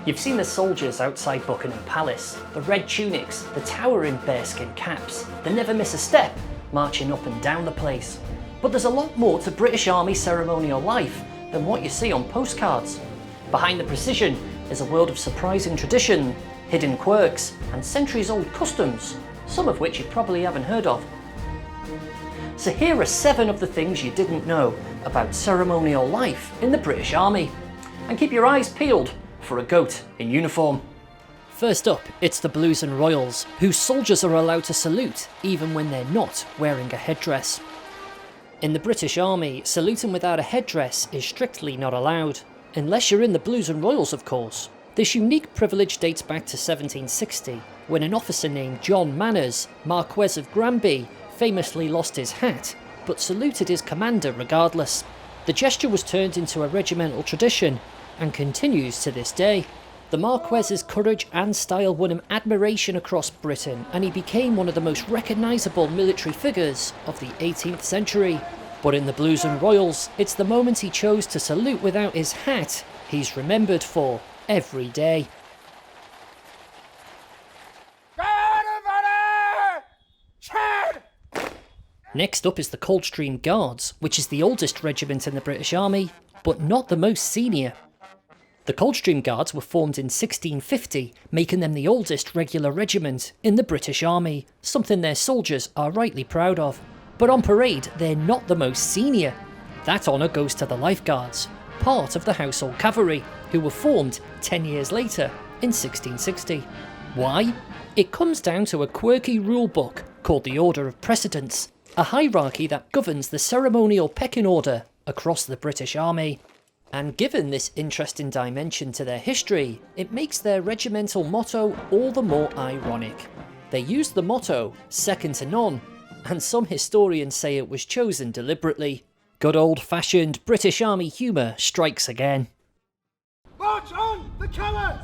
You've seen the soldiers outside Buckingham Palace, the red tunics, the towering bearskin caps, they never miss a step, marching up and down the place. But there's a lot more to British Army ceremonial life than what you see on postcards. Behind the precision is a world of surprising tradition, hidden quirks, and centuries-old customs, some of which you probably haven't heard of. So here are 7 of the things you didn't know about ceremonial life in the British Army. And keep your eyes peeled for a goat in uniform. First up, it's the Blues and Royals, whose soldiers are allowed to salute even when they're not wearing a headdress. In the British Army, saluting without a headdress is strictly not allowed, unless you're in the Blues and Royals, of course. This unique privilege dates back to 1760, when an officer named John Manners, Marquess of Granby, famously lost his hat, but saluted his commander regardless. The gesture was turned into a regimental tradition, and continues to this day. The Marquess's courage and style won him admiration across Britain, and he became one of the most recognisable military figures of the 18th century. But in the Blues and Royals, it's the moment he chose to salute without his hat he's remembered for every day. Next up is the Coldstream Guards, which is the oldest regiment in the British Army, but not the most senior. The Coldstream Guards were formed in 1650, making them the oldest regular regiment in the British Army, something their soldiers are rightly proud of. But on parade, they're not the most senior. That honour goes to the Lifeguards, part of the Household Cavalry, who were formed 10 years later in 1660. Why? It comes down to a quirky rule book called the Order of Precedence, a hierarchy that governs the ceremonial pecking order across the British Army. And given this interesting dimension to their history, it makes their regimental motto all the more ironic. They used the motto, second to none, and some historians say it was chosen deliberately. Good old-fashioned British Army humour strikes again. March on, the colours!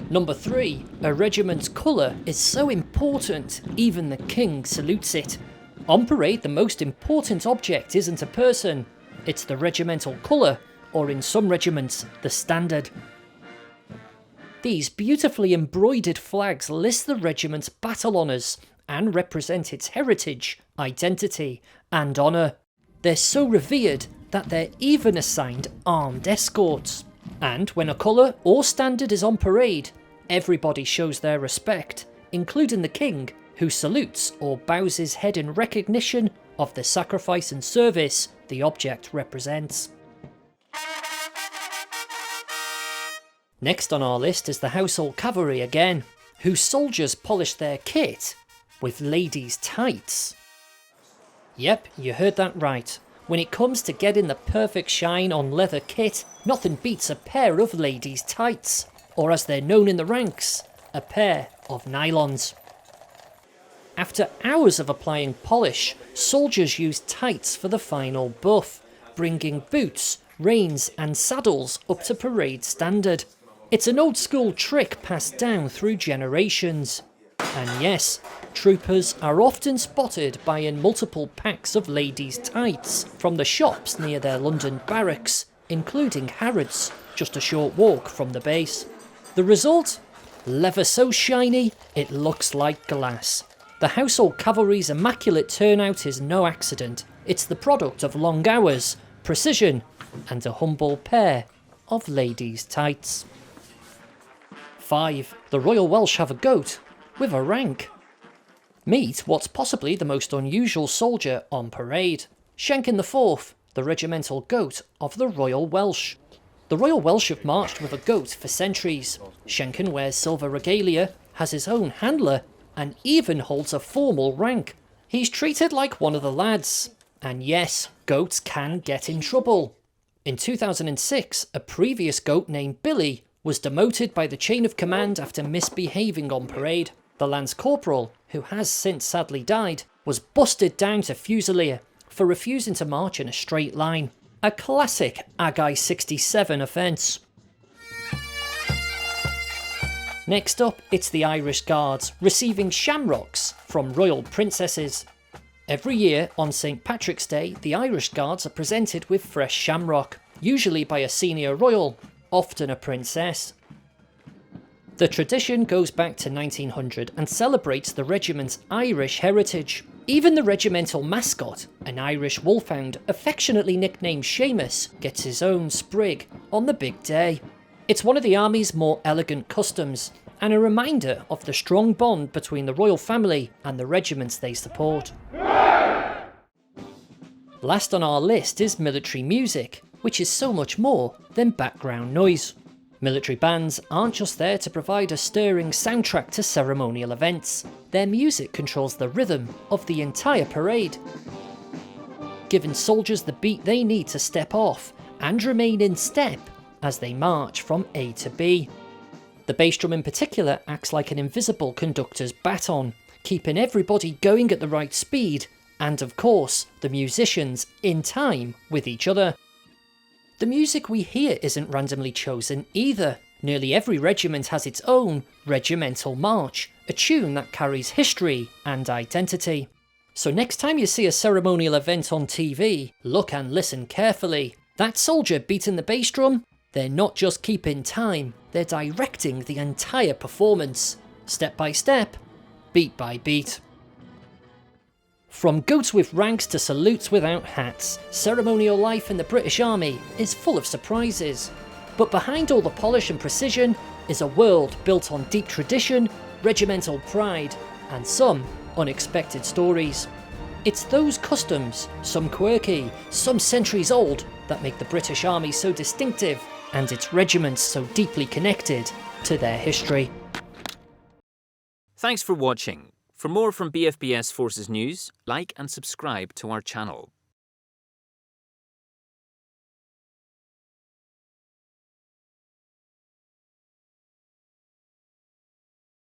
Number 3, a regiment's colour is so important, even the king salutes it. On parade, the most important object isn't a person, it's the regimental colour, or in some regiments, the standard. These beautifully embroidered flags list the regiment's battle honours and represent its heritage, identity and honour. They're so revered that they're even assigned armed escorts. And when a colour or standard is on parade, everybody shows their respect, including the king, who salutes or bows his head in recognition of the sacrifice and service the object represents. Next on our list is the Household Cavalry again, whose soldiers polish their kit with ladies' tights. Yep, you heard that right. When it comes to getting the perfect shine on leather kit, nothing beats a pair of ladies' tights, or as they're known in the ranks, a pair of nylons. After hours of applying polish, soldiers use tights for the final buff, bringing boots, reins and saddles up to parade standard. It's an old school trick passed down through generations. And yes, troopers are often spotted buying multiple packs of ladies' tights from the shops near their London barracks, including Harrods, just a short walk from the base. The result? Leather so shiny, it looks like glass. The Household Cavalry's immaculate turnout is no accident. It's the product of long hours, precision, and a humble pair of ladies' tights. 5. The Royal Welsh have a goat with a rank. Meet what's possibly the most unusual soldier on parade, Shenkin IV, the regimental goat of the Royal Welsh. The Royal Welsh have marched with a goat for centuries. Shenkin wears silver regalia, has his own handler, and even holds a formal rank. He's treated like one of the lads. And yes, goats can get in trouble. In 2006, a previous goat named Billy was demoted by the chain of command after misbehaving on parade. The Lance Corporal, who has since sadly died, was busted down to Fusilier for refusing to march in a straight line. A classic Agi 67 offence. Next up, it's the Irish Guards, receiving Shamrocks from royal princesses. Every year on St Patrick's Day, the Irish Guards are presented with fresh shamrock, usually by a senior royal, often a princess. The tradition goes back to 1900 and celebrates the regiment's Irish heritage. Even the regimental mascot, an Irish wolfhound affectionately nicknamed Seamus, gets his own sprig on the big day. It's one of the army's more elegant customs, and a reminder of the strong bond between the royal family and the regiments they support. Last on our list is military music, which is so much more than background noise. Military bands aren't just there to provide a stirring soundtrack to ceremonial events. Their music controls the rhythm of the entire parade, giving soldiers the beat they need to step off and remain in step as they march from A to B. The bass drum in particular acts like an invisible conductor's baton, keeping everybody going at the right speed, and of course, the musicians in time with each other. The music we hear isn't randomly chosen either. Nearly every regiment has its own regimental march, a tune that carries history and identity. So next time you see a ceremonial event on TV, look and listen carefully. That soldier beating the bass drum? They're not just keeping time, they're directing the entire performance, step by step, beat by beat. From goats with ranks to salutes without hats, ceremonial life in the British Army is full of surprises. But behind all the polish and precision is a world built on deep tradition, regimental pride, and some unexpected stories. It's those customs, some quirky, some centuries old, that make the British Army so distinctive and its regiments so deeply connected to their history. Thanks for watching. For more from BFBS Forces News, like and subscribe to our channel.